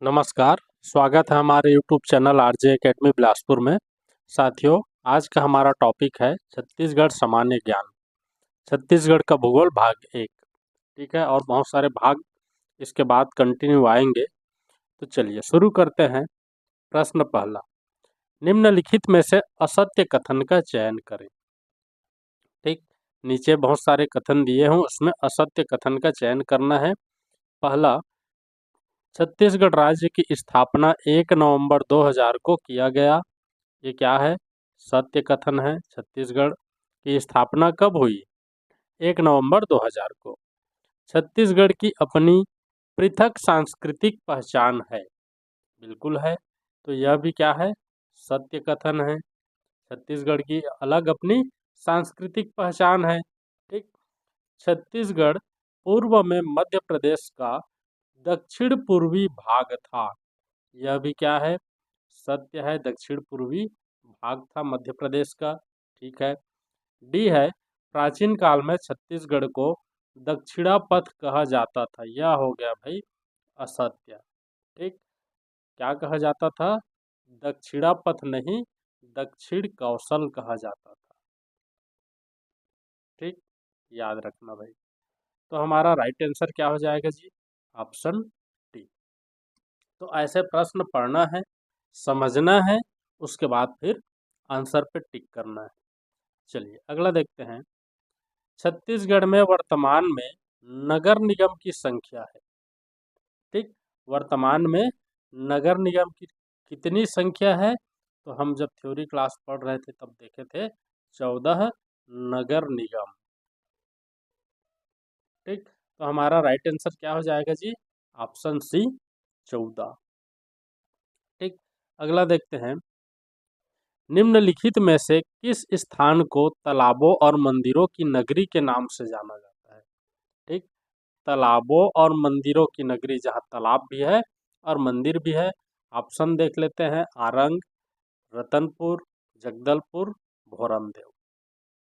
नमस्कार, स्वागत है हमारे YouTube channel RJ academy Bilaspur में। साथियों, आज का हमारा टॉपिक है छत्तीसगढ़ सामान्य ज्ञान। छत्तीसगढ़ का भूगोल भाग 1। ठीक है, और बहुत सारे भाग इसके बाद कंटिन्यू आएंगे। तो चलिए शुरू करते हैं। प्रश्न पहला, निम्नलिखित में से असत्य कथन का चयन करें। ठीक, नीचे बहुत सारे कथन दिए हों, उसमें असत्य कथन का चयन करना है। पहला, छत्तीसगढ़ राज्य की स्थापना 1 नवंबर 2000 को किया गया। ये क्या है? सत्य कथन है। छत्तीसगढ़ की स्थापना कब हुई? 1 नवंबर 2000 को। छत्तीसगढ़ की अपनी पृथक सांस्कृतिक पहचान है। बिल्कुल है। तो यह भी क्या है? सत्य कथन है। छत्तीसगढ़ की अलग अपनी सांस्कृतिक पहचान है। ठीक। छत्तीसगढ़ पूर्व में मध्य प्रदेश का दक्षिण पूर्वी भाग था। यह भी क्या है? सत्य है। दक्षिण पूर्वी भाग था मध्य प्रदेश का। ठीक है। डी है, प्राचीन काल में छत्तीसगढ़ को दक्षिणा पथ कहा जाता था। यह हो गया भाई असत्य। ठीक। क्या कहा जाता था? दक्षिणा पथ नहीं, दक्षिण कौशल कहा जाता था। ठीक, याद रखना भाई। तो हमारा राइट आंसर क्या हो जाएगा जी? Option D. तो ऐसे प्रश्न पढ़ना है, समझना है, उसके बाद फिर आंसर पे टिक करना है। चलिए अगला देखते हैं। छत्तीसगढ़ में वर्तमान में नगर निगम की संख्या है। ठीक, वर्तमान में नगर निगम की कितनी संख्या है? तो हम जब थ्योरी क्लास पढ़ रहे थे तब देखे थे 14 नगर निगम। ठीक, तो हमारा राइट आंसर क्या हो जाएगा जी? Option C, 14। ठीक, अगला देखते हैं। निम्नलिखित में से किस स्थान को तालाबों और मंदिरों की नगरी के नाम से जाना जाता है? ठीक, तालाबों और मंदिरों की नगरी, जहाँ तालाब भी है और मंदिर भी है। ऑप्शन देख लेते हैं। आरंग, रतनपुर, जगदलपुर, भोरमदेव।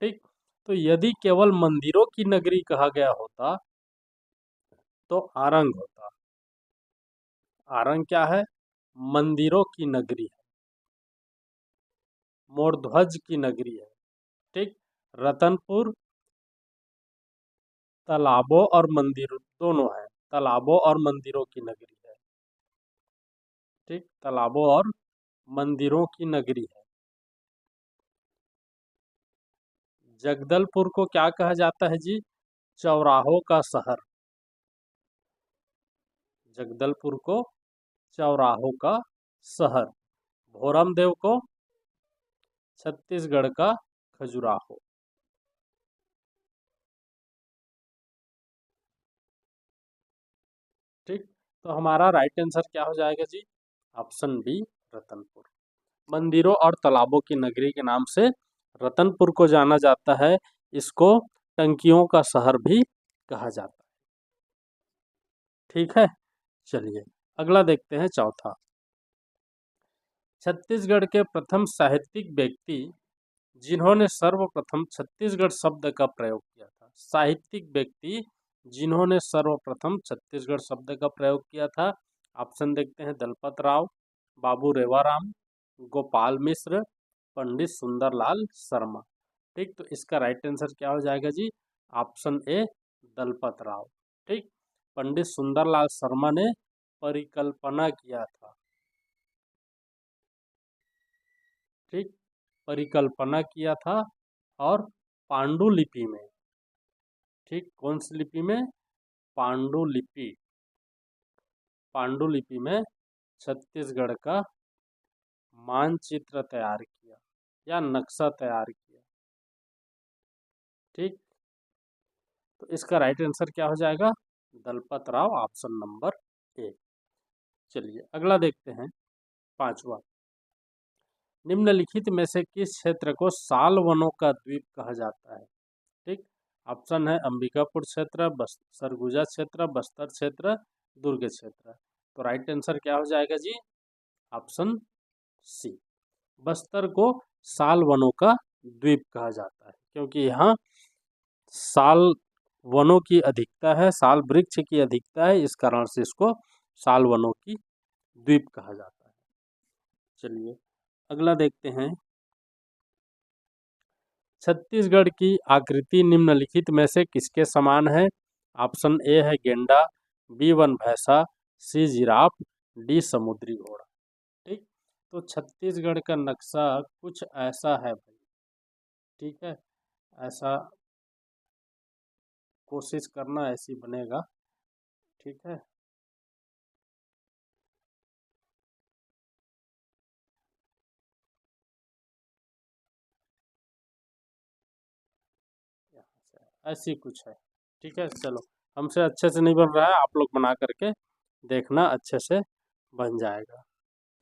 ठीक, तो यदि केवल मंदिरों की नगरी कहा गया होता तो आरंग होता। आरंग क्या है? मंदिरों की नगरी है, मोरध्वज की नगरी है। ठीक, रतनपुर तालाबों और मंदिर दोनों है, तालाबों और मंदिरों की नगरी है। ठीक, तालाबों और मंदिरों की नगरी है। जगदलपुर को क्या कहा जाता है जी? चौराहों का शहर। जगदलपुर को चौराहों का शहर। भोरमदेव को छत्तीसगढ़ का खजुराहो। ठीक, तो हमारा राइट आंसर क्या हो जाएगा जी? Option B, Ratanpur. मंदिरों और तालाबों की नगरी के नाम से रतनपुर को जाना जाता है। इसको टंकियों का शहर भी कहा जाता है। ठीक है, चलिए अगला देखते हैं। चौथा, छत्तीसगढ़ के प्रथम साहित्यिक व्यक्ति जिन्होंने सर्वप्रथम छत्तीसगढ़ शब्द का प्रयोग किया था। साहित्यिक व्यक्ति जिन्होंने सर्वप्रथम छत्तीसगढ़ शब्द का प्रयोग किया था। ऑप्शन देखते हैं। दलपत राव, बाबू रेवाराम, गोपाल मिश्र, पंडित सुंदरलाल शर्मा। ठीक, तो इसका राइट आंसर क्या हो जाएगा जी? Option A, Dalpat Rao. ठीक, पंडित सुंदरलाल शर्मा ने परिकल्पना किया था। ठीक, परिकल्पना किया था और पांडुलिपि में। ठीक, कौन सी लिपि में? पांडुलिपि। पांडुलिपि में छत्तीसगढ़ का मानचित्र तैयार किया या नक्शा तैयार किया। ठीक, तो इसका राइट आंसर क्या हो जाएगा? Dalpat Rao, option number A. चलिए अगला देखते हैं। पांचवा, निम्नलिखित में से किस क्षेत्र को साल वनों का द्वीप कहा जाता है? ठीक, ऑप्शन है अंबिकापुर क्षेत्र, सरगुजा क्षेत्र, बस्तर क्षेत्र, दुर्ग क्षेत्र। तो राइट आंसर क्या हो जाएगा जी? ऑप्शन सी, बस्तर को साल वनों का द्वीप कहा जाता है, क्योंकि यहाँ साल वनों की अधिकता है, साल वृक्ष की अधिकता है। इस कारण से इसको साल वनों की द्वीप कहा जाता है। चलिए अगला देखते हैं। छत्तीसगढ़ की आकृति निम्नलिखित में से किसके समान है? ऑप्शन ए है गेंडा, बी वन भैंसा, सी जिराफ, डी समुद्री घोड़ा। ठीक, तो छत्तीसगढ़ का नक्शा कुछ ऐसा है भाई। ठीक है, ऐसा कोशिश करना, ऐसी बनेगा। ठीक है, यहाँ से ऐसी कुछ है। ठीक है, चलो हमसे अच्छे से नहीं बन रहा है, आप लोग बना करके देखना, अच्छे से बन जाएगा।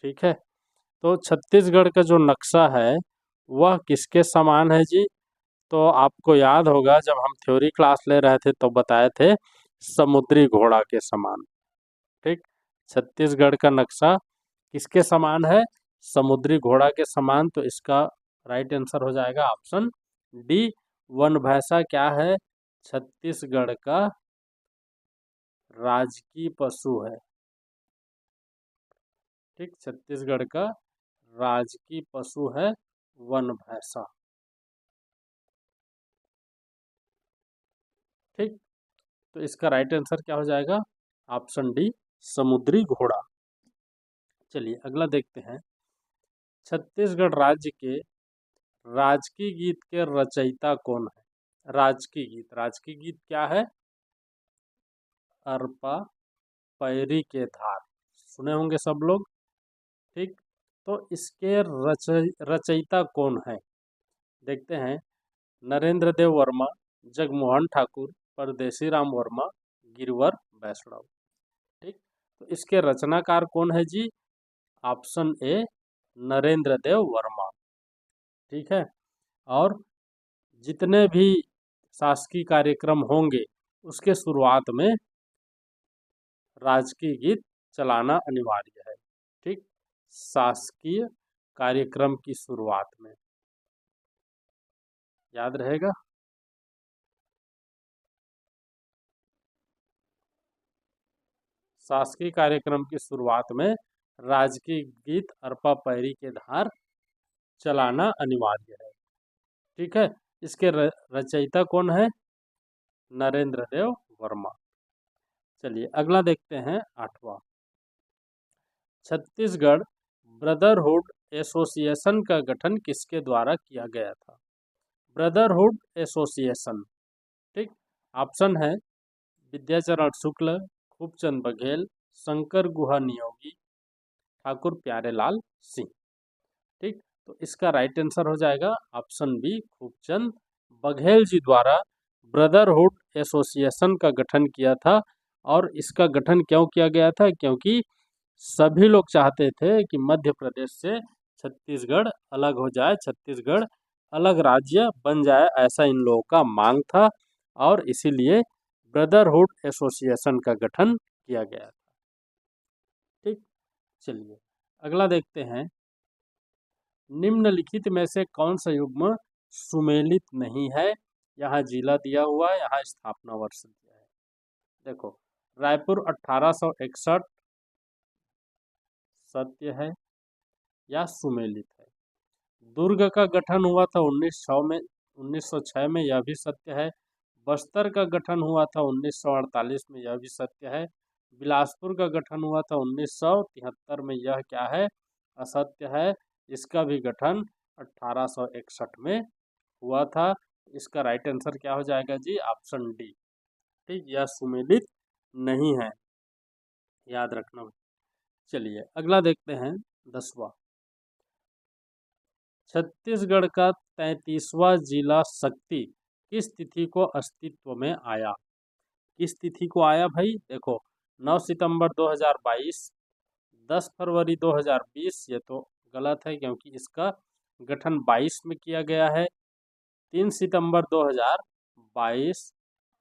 ठीक है, तो छत्तीसगढ़ का जो नक्शा है वह किसके समान है जी? तो आपको याद होगा जब हम थ्योरी क्लास ले रहे थे तो बताए थे समुद्री घोड़ा के समान। ठीक, छत्तीसगढ़ का नक्शा किसके समान है? समुद्री घोड़ा के समान। तो इसका राइट आंसर हो जाएगा ऑप्शन डी, वन भैंसा क्या है? छत्तीसगढ़ का राजकीय पशु है। ठीक, छत्तीसगढ़ का राजकीय पशु है वन भैंसा। ठीक, तो इसका राइट आंसर क्या हो जाएगा? ऑप्शन डी, समुद्री घोड़ा। चलिए अगला देखते हैं। छत्तीसगढ़ राज्य के राजकीय गीत के रचयिता कौन है? राजकीय गीत, राजकीय गीत क्या है? अरपा पैरी के धार, सुने होंगे सब लोग। ठीक, तो इसके रचयिता कौन है? देखते हैं। नरेंद्र देव वर्मा, जगमोहन ठाकुर, परदेसी राम वर्मा, गिरवर वैष्णव। ठीक, तो इसके रचनाकार कौन है जी? ऑप्शन ए, नरेंद्र देव वर्मा। ठीक है, और जितने भी शासकीय कार्यक्रम होंगे उसके शुरुआत में राजकीय गीत चलाना अनिवार्य है। ठीक, शासकीय कार्यक्रम की शुरुआत में, याद रहेगा। शासकीय कार्यक्रम की शुरुआत में राजकीय गीत अरपा पैरी के धार चलाना अनिवार्य है। ठीक है, इसके रचयिता कौन है? नरेंद्र देव वर्मा। चलिए अगला देखते हैं, 8वां। छत्तीसगढ़ ब्रदरहुड एसोसिएशन का गठन किसके द्वारा किया गया था? Brotherhood association. ठीक, ऑप्शन है विद्याचरण शुक्ल, खूबचंद बघेल, शंकर गुहा नियोगी, ठाकुर प्यारेलाल सिंह। ठीक, तो इसका राइट आंसर हो जाएगा ऑप्शन बी, खूबचंद बघेल जी द्वारा ब्रदरहुड एसोसिएशन का गठन किया था। और इसका गठन क्यों किया गया था? क्योंकि सभी लोग चाहते थे कि मध्य प्रदेश से छत्तीसगढ़ अलग हो जाए, छत्तीसगढ़ अलग राज्य बन जाए, ऐसा इन लोगों का मांग था। और इसीलिए ब्रदरहुड एसोसिएशन का गठन किया गया था। ठीक, चलिए अगला देखते हैं। निम्नलिखित में से कौन सा युग्म सुमेलित नहीं है? यहाँ जिला दिया हुआ है, यहाँ स्थापना वर्ष दिया है। देखो, रायपुर 1861 सत्य है या सुमेलित है। दुर्ग का गठन हुआ था 1906 में, यह भी सत्य है। बस्तर का गठन हुआ था 1948 में, यह भी सत्य है। बिलासपुर का गठन हुआ था 1973 में, यह क्या है? असत्य है। इसका भी गठन 1861 में हुआ था। इसका राइट आंसर क्या हो जाएगा जी? Option D. ठीक, यह सुमेलित नहीं है, याद रखना। चलिए अगला देखते हैं, 10वां। छत्तीसगढ़ का 33वां जिला शक्ति किस तिथि को अस्तित्व में आया? किस तिथि को आया भाई? देखो, 9 सितंबर 2022, 10 फरवरी 2020, ये तो गलत है क्योंकि इसका गठन 22 में किया गया है। 3 सितंबर 2022,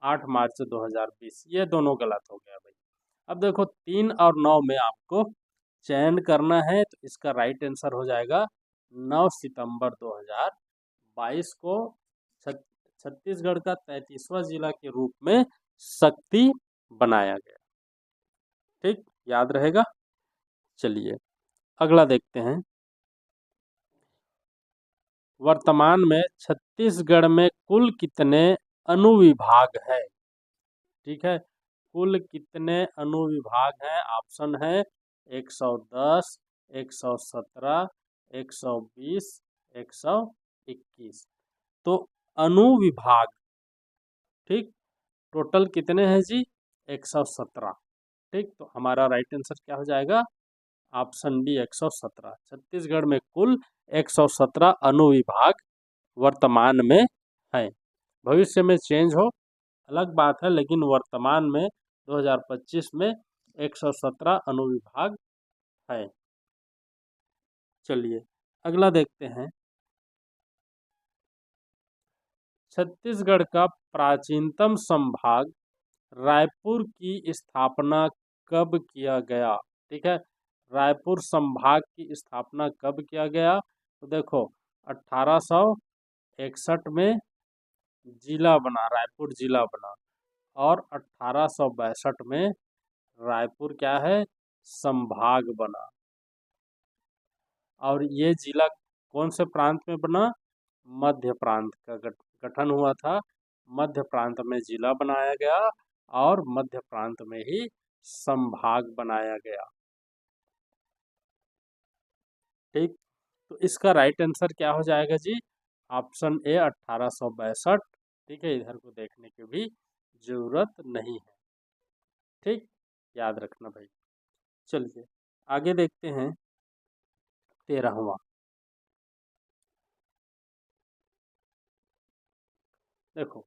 8 मार्च 2020, ये दोनों गलत हो गया भाई। अब देखो 3 और 9 में आपको चयन करना है, तो इसका राइट आंसर हो जाएगा 9 सितंबर 2022 को छत्तीसगढ़ का 33वां जिला के रूप में शक्ति बनाया गया। ठीक, याद रहेगा। चलिए अगला देखते हैं। वर्तमान में छत्तीसगढ़ में कुल कितने अनुविभाग है? ठीक है, कुल कितने अनुविभाग हैं? ऑप्शन है 110, 117, 120, 121। तो अनुविभाग, ठीक, टोटल कितने हैं जी? 117। ठीक, तो हमारा राइट आंसर क्या हो जाएगा? Option D 117। छत्तीसगढ़ में कुल 117 अनुविभाग वर्तमान में हैं। भविष्य में चेंज हो अलग बात है, लेकिन वर्तमान में 2025 में 117 अनुविभाग है। चलिए अगला देखते हैं। छत्तीसगढ़ का प्राचीनतम संभाग रायपुर की स्थापना कब किया गया? ठीक है, रायपुर संभाग की स्थापना कब किया गया? तो देखो 1861 में जिला बना, रायपुर जिला बना, और 1862 में रायपुर क्या है? संभाग बना। और ये जिला कौन से प्रांत में बना? मध्य प्रांत का गठन हुआ था। मध्य प्रांत में जिला बनाया गया और मध्य प्रांत में ही संभाग बनाया गया। ठीक, तो इसका राइट आंसर क्या हो जाएगा जी? ऑप्शन ए 1862। ठीक है, इधर को देखने की भी जरूरत नहीं है। ठीक, याद रखना भाई। चलिए आगे देखते हैं। 13वां, देखो,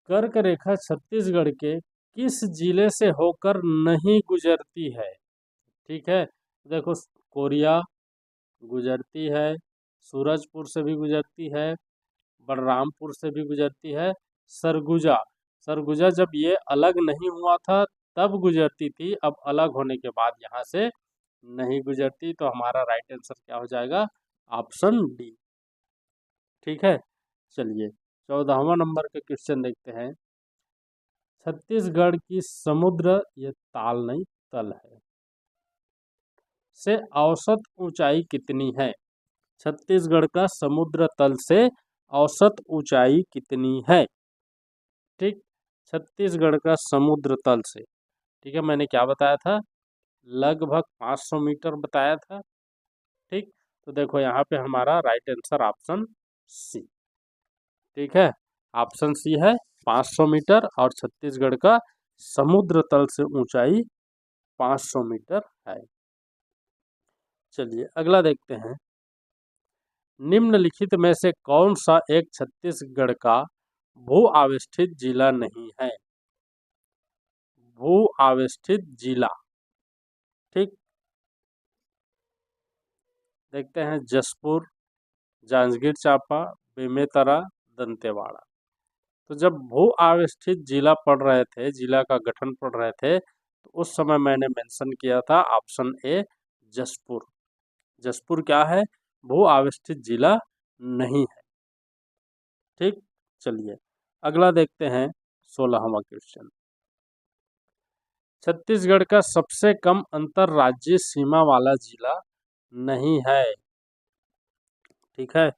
कर्क रेखा छत्तीसगढ़ के किस जिले से होकर नहीं गुजरती है? ठीक है, देखो, कोरिया गुजरती है, सूरजपुर से भी गुजरती है, बलरामपुर से भी गुजरती है, सरगुजा, सरगुजा जब ये अलग नहीं हुआ था तब गुजरती थी, अब अलग होने के बाद यहाँ से नहीं गुजरती। तो हमारा राइट आंसर क्या हो जाएगा? Option D. ठीक है, चलिए 14वां नंबर का क्वेश्चन देखते हैं। छत्तीसगढ़ की समुद्र, ये ताल नहीं तल है, से औसत ऊंचाई कितनी है? छत्तीसगढ़ का समुद्र तल से औसत ऊंचाई कितनी है? ठीक, छत्तीसगढ़ का समुद्र तल से, ठीक है, मैंने क्या बताया था? लगभग 500 मीटर बताया था। ठीक, तो देखो यहाँ पे हमारा राइट आंसर ऑप्शन सी। ठीक है, ऑप्शन सी है 500 मीटर, और छत्तीसगढ़ का समुद्र तल से ऊंचाई 500 मीटर है। चलिए अगला देखते हैं। निम्नलिखित में से कौन सा एक छत्तीसगढ़ का भू आविष्ठित जिला नहीं है? भू आविष्ठित जिला, ठीक, देखते हैं। जशपुर, जांजगीर चांपा, बेमेतरा, दंतेवाड़ा। तो जब भू आविष्ठित जिला पढ़ रहे थे, जिला का गठन पढ़ रहे थे, तो उस समय मैंने मेंशन किया था ऑप्शन ए जशपुर। जशपुर क्या है? भू आविष्ठित जिला नहीं है। ठीक, चलिए अगला देखते हैं। 16वां क्वेश्चन। छत्तीसगढ़ का सबसे कम अंतर्राज्यीय सीमा वाला जिला नहीं है। ठीक है,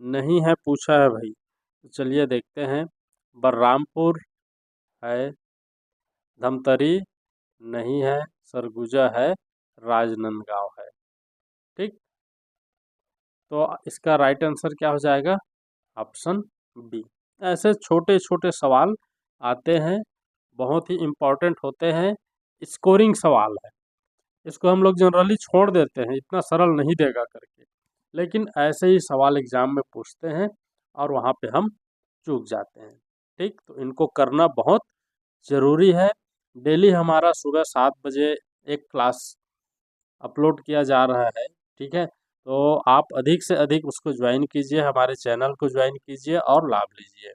नहीं है पूछा है भाई, तो चलिए देखते हैं। बलरामपुर है, धमतरी नहीं है, सरगुजा है, राजनांदगांव है। ठीक, तो इसका राइट आंसर क्या हो जाएगा? Option B. ऐसे छोटे छोटे सवाल आते हैं, बहुत ही इम्पोर्टेंट होते हैं, स्कोरिंग सवाल है, इसको हम लोग जनरली छोड़ देते हैं, इतना सरल नहीं देगा करके, लेकिन ऐसे ही सवाल एग्जाम में पूछते हैं और वहाँ पे हम चूक जाते हैं। ठीक, तो इनको करना बहुत ज़रूरी है। डेली हमारा सुबह 7 बजे एक क्लास अपलोड किया जा रहा है। ठीक है, तो आप अधिक से अधिक उसको ज्वाइन कीजिए, हमारे चैनल को ज्वाइन कीजिए और लाभ लीजिए।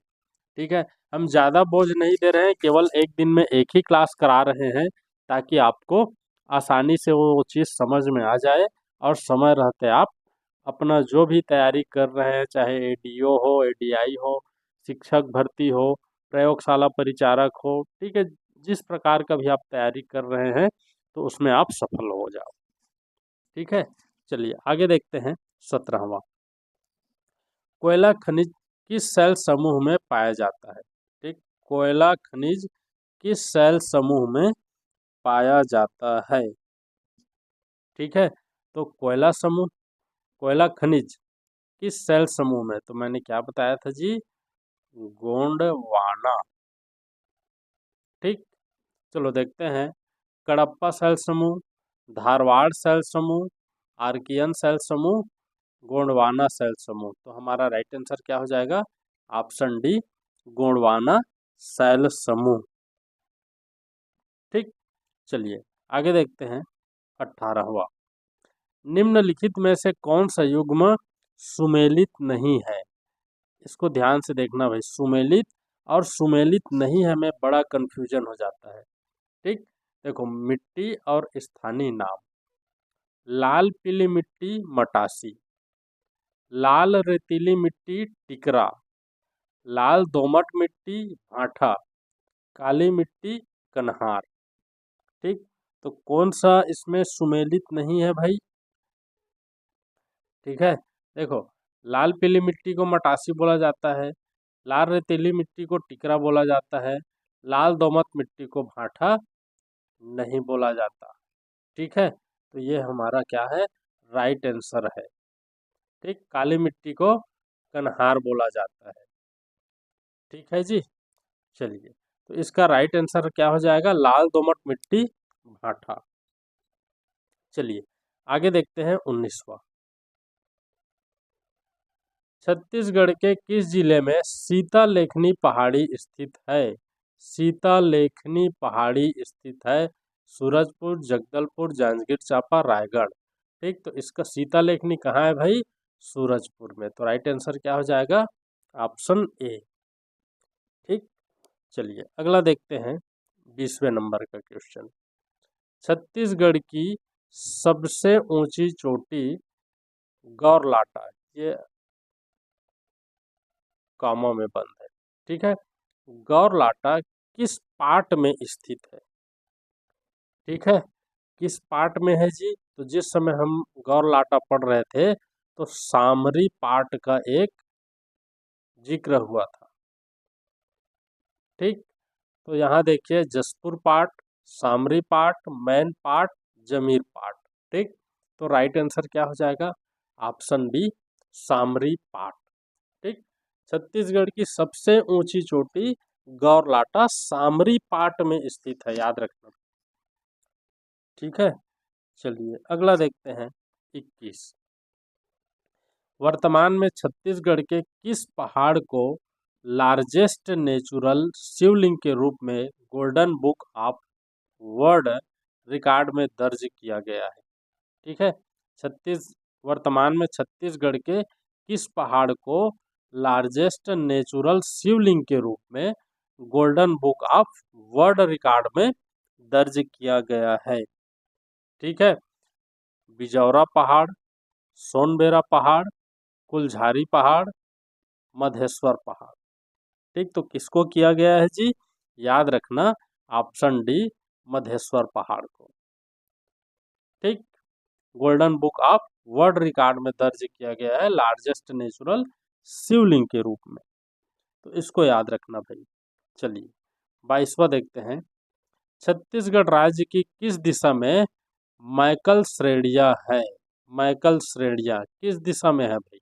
ठीक है, हम ज़्यादा बोझ नहीं दे रहे हैं, केवल एक दिन में एक ही क्लास करा रहे हैं, ताकि आपको आसानी से वो चीज़ समझ में आ जाए और समय रहते आप अपना जो भी तैयारी कर रहे हैं, चाहे एडीओ हो, एडीआई हो, शिक्षक भर्ती हो, प्रयोगशाला परिचारक हो, ठीक है, जिस प्रकार का भी आप तैयारी कर रहे हैं, तो उसमें आप सफल हो जाओ। ठीक है, चलिए आगे देखते हैं। 17वां, कोयला खनिज किस सेल समूह में पाया जाता है? ठीक, कोयला खनिज किस सेल समूह में पाया जाता है? ठीक है, तो कोयला खनिज किस सेल समूह में, तो मैंने क्या बताया था जी, गोंडवाना। ठीक, चलो देखते हैं। कडप्पा सेल समूह, धारवाड़ सेल समूह, आर्कियन सेल समूह, गोंडवाना सेल समूह। तो हमारा राइट आंसर क्या हो जाएगा? ऑप्शन डी, गोंडवाना सेल समूह। ठीक, चलिए आगे देखते हैं। 18वां, निम्नलिखित में से कौन सा युग्म सुमेलित नहीं है? इसको ध्यान से देखना भाई, सुमेलित और सुमेलित नहीं है में बड़ा कंफ्यूजन हो जाता है। ठीक, देखो, मिट्टी और स्थानीय नाम, लाल पीली मिट्टी मटासी, लाल रेतीली मिट्टी टिकरा, लाल दोमट मिट्टी भाठा, काली मिट्टी कन्हार। ठीक, तो कौन सा इसमें सुमेलित नहीं है भाई? ठीक है, देखो, लाल पीली मिट्टी को मटासी बोला जाता है, लाल रेतीली मिट्टी को टिकरा बोला जाता है, लाल दोमट मिट्टी को भाठा नहीं बोला जाता। ठीक है, तो ये हमारा क्या है? राइट आंसर है। ठीक, काली मिट्टी को कन्हार बोला जाता है। ठीक है जी, चलिए, तो इसका राइट आंसर क्या हो जाएगा? लाल दोमट मिट्टी भाठा। चलिए आगे देखते हैं। 19वां, छत्तीसगढ़ के किस जिले में सीतालेखनी पहाड़ी स्थित है? सीतालेखनी पहाड़ी स्थित है सूरजपुर, जगदलपुर, जांजगीर चांपा, रायगढ़। ठीक, तो इसका सीतालेखनी कहाँ है भाई? सूरजपुर में। तो राइट आंसर क्या हो जाएगा? Option A. ठीक, चलिए अगला देखते हैं। 20वें नंबर का क्वेश्चन, छत्तीसगढ़ की सबसे ऊंची चोटी गौरलाटा, ये कामों में बंद है। ठीक है, गौरलाटा किस पार्ट में स्थित है? ठीक है, किस पार्ट में है जी? तो जिस समय हम गौरलाटा पढ़ रहे थे तो सामरी पार्ट का एक जिक्र हुआ था। ठीक, तो यहाँ देखिए, जसपुर पार्ट, सामरी पार्ट, मैन पार्ट, जमीर पार्ट। ठीक, तो राइट आंसर क्या हो जाएगा? ऑप्शन बी, सामरी पार्ट। ठीक, छत्तीसगढ़ की सबसे ऊंची चोटी गौरलाटा सामरी पार्ट में स्थित है, याद रखना। ठीक है, चलिए अगला देखते हैं। 21, वर्तमान में छत्तीसगढ़ के किस पहाड़ को लार्जेस्ट नेचुरल शिवलिंग के रूप में golden book of world record में दर्ज किया गया है? ठीक है, वर्तमान में छत्तीसगढ़ के किस पहाड़ को लार्जेस्ट नेचुरल शिवलिंग के रूप में golden book of world record में दर्ज किया गया है? ठीक है, बिजौरा पहाड़, सोनबेरा पहाड़, कुलझारी पहाड़, मधेश्वर पहाड़। ठीक, तो किसको किया गया है जी? याद रखना, ऑप्शन डी, मधेश्वर पहाड़ को। ठीक, golden book of world record में दर्ज किया गया है लार्जेस्ट नेचुरल शिवलिंग के रूप में, तो इसको याद रखना भाई। चलिए 22वां देखते हैं। छत्तीसगढ़ राज्य की किस दिशा में मैकल श्रेणियां है? मैकल श्रेणियां किस दिशा में है भाई?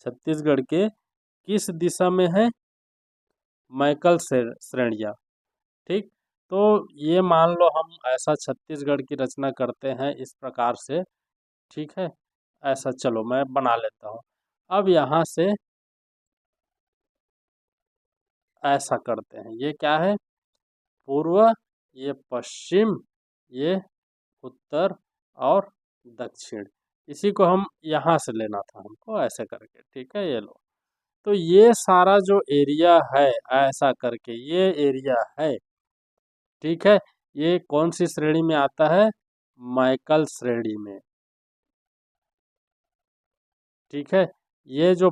छत्तीसगढ़ के किस दिशा में है मैकल श्रेणियां? ठीक, तो ये मान लो हम ऐसा छत्तीसगढ़ की रचना करते हैं इस प्रकार से। ठीक है, ऐसा चलो मैं बना लेता हूँ। अब यहाँ से ऐसा करते हैं, ये क्या है? पूर्व, ये पश्चिम, ये उत्तर और दक्षिण। इसी को हम यहाँ से लेना था हमको, ऐसे करके। ठीक है, ये लो, तो ये सारा जो एरिया है ऐसा करके ये एरिया है। ठीक है, ये कौन सी श्रेणी में आता है? मैकल श्रेणी में। ठीक है, ये जो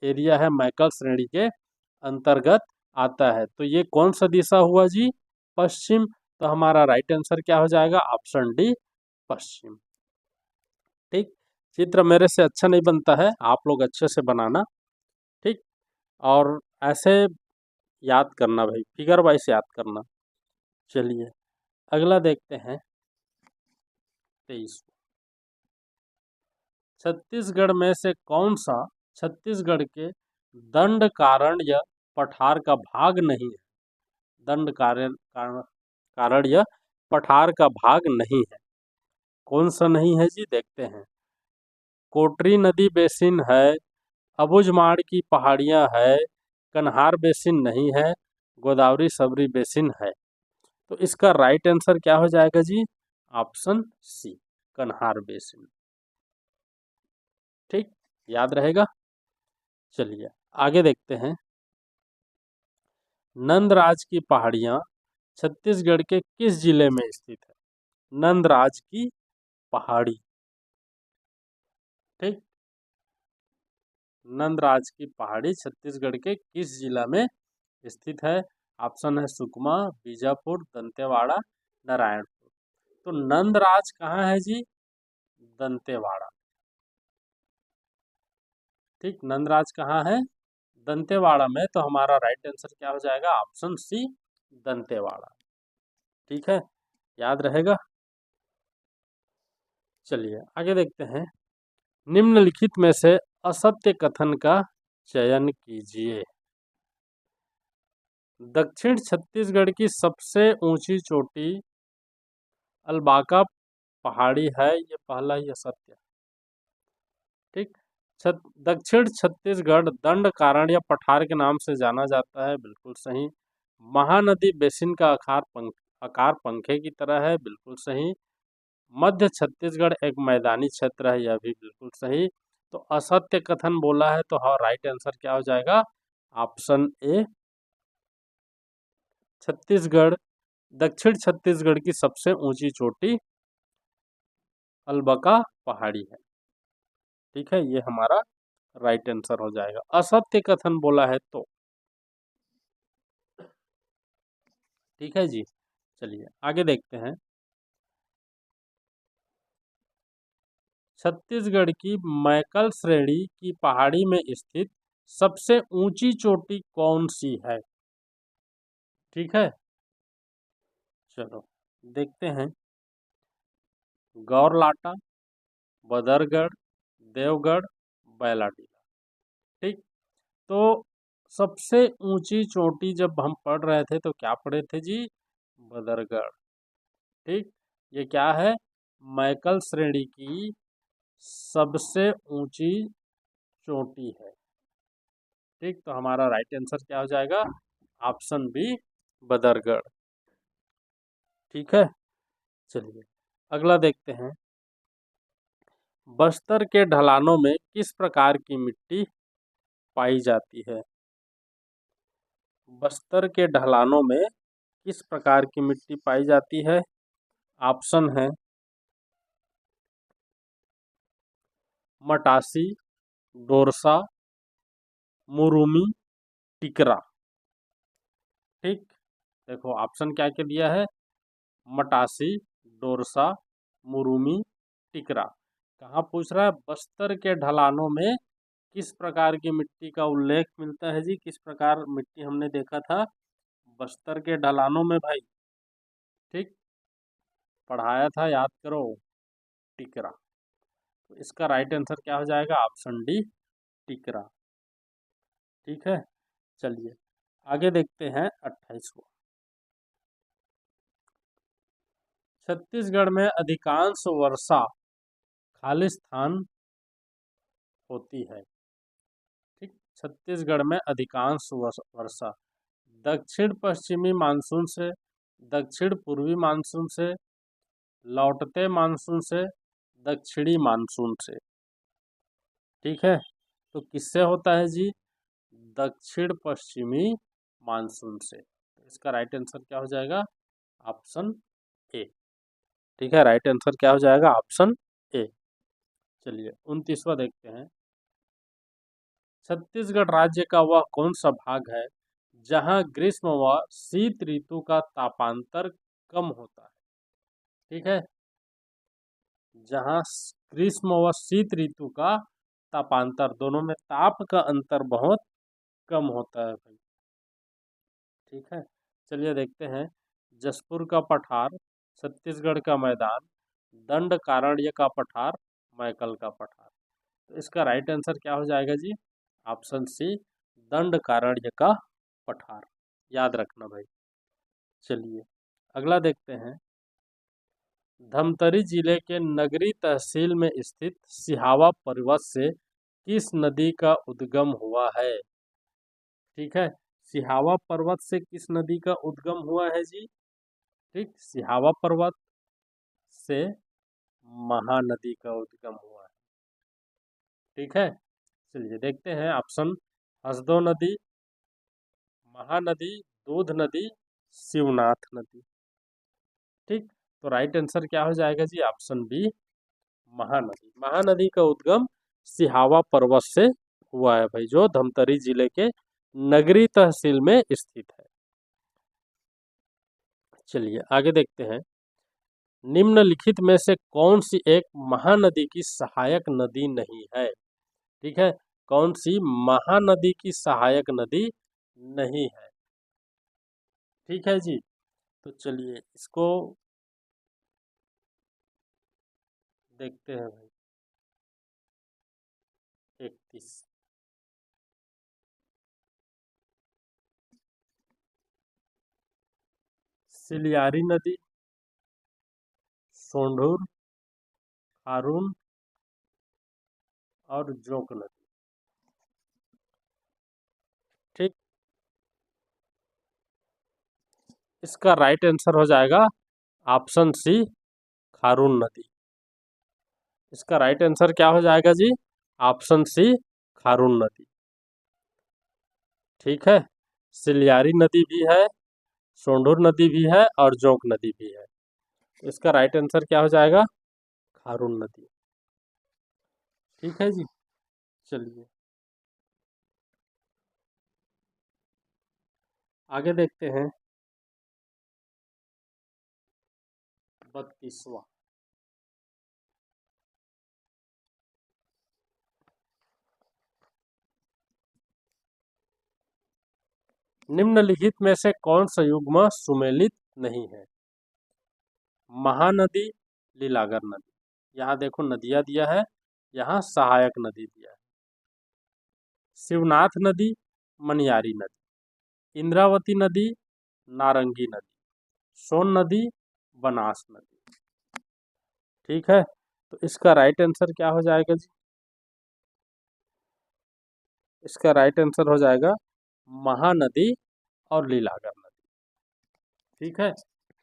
एरिया है मैकल श्रेणी के अंतर्गत आता है। तो ये कौन सा दिशा हुआ जी? पश्चिम। तो हमारा राइट आंसर क्या हो जाएगा? ऑप्शन डी, पश्चिम। ठीक, चित्र मेरे से अच्छा नहीं बनता है, आप लोग अच्छे से बनाना। ठीक, और ऐसे याद करना भाई, फिगर वाइज याद करना। चलिए अगला देखते हैं 23। छत्तीसगढ़ में से कौन सा छत्तीसगढ़ के दंडकारण्य पठार का भाग नहीं है? दंडकारण्य पठार का भाग नहीं है, कौन सा नहीं है जी? देखते हैं। कोटरी नदी बेसिन है, अबुझमाड़ की पहाड़ियां है, कन्हार बेसिन नहीं है, गोदावरी सबरी बेसिन है। तो इसका राइट आंसर क्या हो जाएगा जी? ऑप्शन सी, कन्हार बेसिन। ठीक, याद रहेगा। चलिए आगे देखते हैं। नंदराज की पहाड़ियां छत्तीसगढ़ के किस जिले में स्थित है? नंदराज की पहाड़ी। ठीक, नंदराज की पहाड़ी छत्तीसगढ़ के किस जिला में स्थित है? ऑप्शन है सुकमा, बीजापुर, दंतेवाड़ा, नारायणपुर। तो नंदराज कहाँ है जी? दंतेवाड़ा। ठीक, नंदराज कहाँ है? दंतेवाड़ा में। तो हमारा राइट आंसर क्या हो जाएगा? Option C, Dantewada. ठीक है, याद रहेगा। चलिए आगे देखते हैं। निम्नलिखित में से असत्य कथन का चयन कीजिए। दक्षिण छत्तीसगढ़ की सबसे ऊंची चोटी अलबाका पहाड़ी है, ये पहला ही असत्य। ठीक, दक्षिण छत्तीसगढ़ दंडकारण्य पठार के नाम से जाना जाता है, बिल्कुल सही। महानदी बेसिन का आकार पंखे की तरह है, बिल्कुल सही। मध्य छत्तीसगढ़ एक मैदानी क्षेत्र है, यह भी बिल्कुल सही। तो असत्य कथन बोला है, तो हाँ राइट आंसर क्या हो जाएगा? ऑप्शन ए, छत्तीसगढ़ दक्षिण छत्तीसगढ़ की सबसे ऊंची चोटी अलबका पहाड़ी है। ठीक है, ये हमारा राइट आंसर हो जाएगा। असत्य कथन बोला है तो। ठीक है जी, चलिए आगे देखते हैं। छत्तीसगढ़ की मैकल श्रेणी की पहाड़ी में स्थित सबसे ऊंची चोटी कौन सी है? ठीक है, चलो देखते हैं। गौरलाटा, बदरगढ़, देवगढ़, बैलाडीला। ठीक, तो सबसे ऊंची चोटी जब हम पढ़ रहे थे तो क्या पढ़े थे जी? बदरगढ़। ठीक, ये क्या है? मैकल श्रेणी की सबसे ऊंची चोटी है। ठीक, तो हमारा राइट आंसर क्या हो जाएगा? Option B, Badargarh. ठीक है, चलिए अगला देखते हैं। बस्तर के ढलानों में किस प्रकार की मिट्टी पाई जाती है? बस्तर के ढलानों में किस प्रकार की मिट्टी पाई जाती है? ऑप्शन है मटासी, डोरसा, मुरुमी, टिकरा। ठीक, देखो ऑप्शन क्या क्या दिया है? मटासी, डोरसा, मुरुमी, टिकरा। कहाँ पूछ रहा है? बस्तर के ढलानों में किस प्रकार की मिट्टी का उल्लेख मिलता है जी? किस प्रकार मिट्टी हमने देखा था बस्तर के ढलानों में भाई? ठीक, पढ़ाया था, याद करो, टिकरा। तो इसका राइट आंसर क्या हो जाएगा? Option D, Tikra. ठीक है, चलिए आगे देखते हैं 28 को। छत्तीसगढ़ में अधिकांश वर्षा खालिस्तान होती है। ठीक, छत्तीसगढ़ में अधिकांश वर्षा दक्षिण पश्चिमी मानसून से, दक्षिण पूर्वी मानसून से, लौटते मानसून से, दक्षिणी मानसून से। ठीक है, तो किससे होता है जी? दक्षिण पश्चिमी मानसून से। इसका राइट आंसर क्या हो जाएगा? Option A. ठीक है, राइट आंसर क्या हो जाएगा? Option A. चलिए 29वां देखते हैं। छत्तीसगढ़ राज्य का वह कौन सा भाग है जहां ग्रीष्म व शीत ऋतु का तापांतर कम होता है। ठीक है, जहाँ ग्रीष्म व शीत ऋतु का तापांतर, दोनों में ताप का अंतर बहुत कम होता है भाई। ठीक है, चलिए देखते हैं। जसपुर का पठार, छत्तीसगढ़ का मैदान, दंडकारण्य का पठार, मैकल का पठार। तो इसका राइट आंसर क्या हो जाएगा जी? ऑप्शन सी, दंडकारण्य का पठार। याद रखना भाई। चलिए अगला देखते हैं। धमतरी जिले के नगरी तहसील में स्थित सिहावा पर्वत से किस नदी का उद्गम हुआ है? ठीक है, सिहावा पर्वत से किस नदी का उद्गम हुआ है जी? ठीक, सिहावा पर्वत से महानदी का उद्गम हुआ है। ठीक है, चलिए देखते हैं ऑप्शन। हसदो नदी, महानदी, दूध नदी, शिवनाथ नदी। ठीक, तो राइट आंसर क्या हो जाएगा जी? Option B, Mahanadi. महानदी का उद्गम सिहावा पर्वत से हुआ है भाई, जो धमतरी जिले के नगरी तहसील में स्थित है। चलिए आगे देखते हैं। निम्नलिखित में से कौन सी एक महानदी की सहायक नदी नहीं है? ठीक है, कौन सी महानदी की सहायक नदी नहीं है? ठीक है जी, तो चलिए इसको देखते हैं भाई। 31, सिलियारी नदी, सोंढूर, खारून और जोंक नदी। ठीक, इसका राइट आंसर हो जाएगा ऑप्शन सी, खारून नदी। इसका राइट आंसर क्या हो जाएगा जी? ऑप्शन सी, खारून नदी। ठीक है, सिलियारी नदी भी है, सोंढूर नदी भी है और जोंक नदी भी है। इसका राइट आंसर क्या हो जाएगा? खारून नदी। ठीक है जी, चलिए आगे देखते हैं। 32वां। निम्नलिखित में से कौन सा युग्म सुमेलित नहीं है? महानदी, लीलागर नदी। यहाँ देखो नदियाँ दिया है, यहाँ सहायक नदी दिया है। शिवनाथ नदी, मनियारी नदी, इंद्रावती नदी, नारंगी नदी, सोन नदी, बनास नदी। ठीक है, तो इसका राइट आंसर क्या हो जाएगा जी? इसका राइट आंसर हो जाएगा महानदी और लीलागर नदी। ठीक है,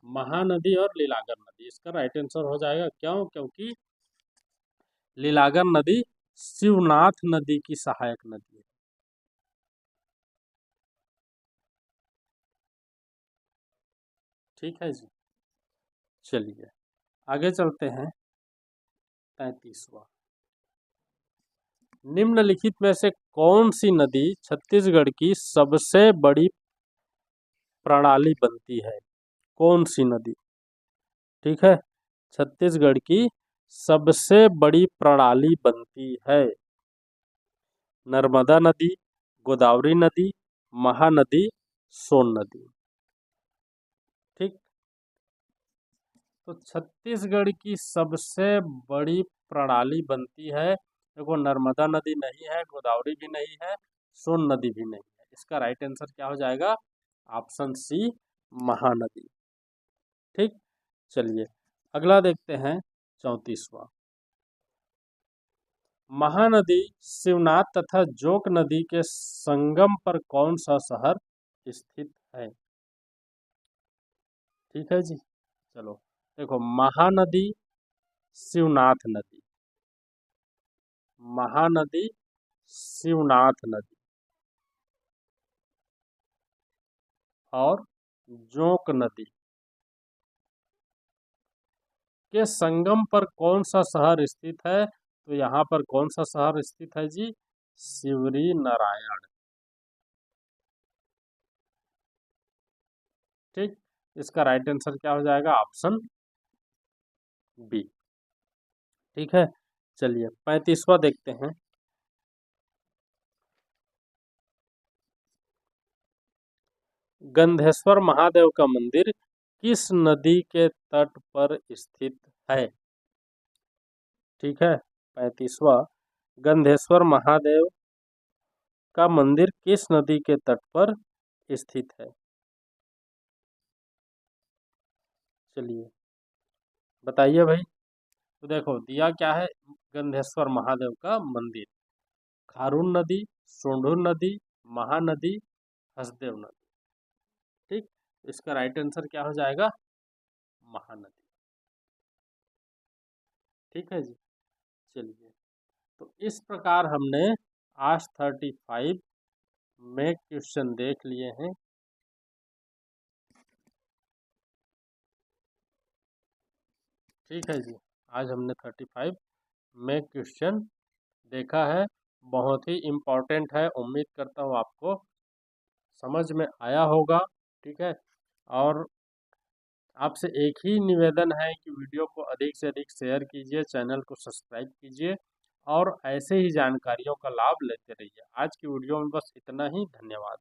महानदी और लीलागर नदी इसका राइट आंसर हो जाएगा। क्यों? क्योंकि लीलागर नदी शिवनाथ नदी की सहायक नदी है। ठीक है जी, चलिए आगे चलते हैं। 33वां। निम्नलिखित में से कौन सी नदी छत्तीसगढ़ की सबसे बड़ी प्रणाली बनती है? कौन सी नदी? ठीक है, छत्तीसगढ़ की सबसे बड़ी प्रणाली बनती है। नर्मदा नदी, गोदावरी नदी, महानदी, सोन नदी। ठीक, तो छत्तीसगढ़ की सबसे बड़ी प्रणाली बनती है। देखो नर्मदा नदी नहीं है, गोदावरी भी नहीं है, सोन नदी भी नहीं है। इसका राइट आंसर क्या हो जाएगा? Option C, Mahanadi. ठीक, चलिए अगला देखते हैं। 34वां। महानदी, शिवनाथ तथा जोक नदी के संगम पर कौन सा शहर स्थित है? ठीक है जी, चलो देखो महानदी, शिवनाथ नदी, महानदी, शिवनाथ नदी और जोंक नदी के संगम पर कौन सा शहर स्थित है? तो यहाँ पर कौन सा शहर स्थित है जी? शिवरी नारायण। ठीक, इसका राइट आंसर क्या हो जाएगा? Option B. ठीक है, चलिए 35वां देखते हैं। गंधेश्वर महादेव का मंदिर किस नदी के तट पर स्थित है? ठीक है, 35वां, गंधेश्वर महादेव का मंदिर किस नदी के तट पर स्थित है? चलिए बताइए भाई। तो देखो दिया क्या है, गंधेश्वर महादेव का मंदिर, खारून नदी, सोंढूर नदी, महानदी, हसदेव नदी। ठीक, इसका राइट आंसर क्या हो जाएगा? महानदी। ठीक है जी, चलिए तो इस प्रकार हमने आज 35 में क्वेश्चन देख लिए हैं। ठीक है जी, आज हमने 35 में क्वेश्चन देखा है, बहुत ही इम्पोर्टेंट है। उम्मीद करता हूँ आपको समझ में आया होगा। ठीक है, और आपसे एक ही निवेदन है कि वीडियो को अधिक से अधिक शेयर कीजिए, चैनल को सब्सक्राइब कीजिए और ऐसे ही जानकारियों का लाभ लेते रहिए। आज की वीडियो में बस इतना ही, धन्यवाद।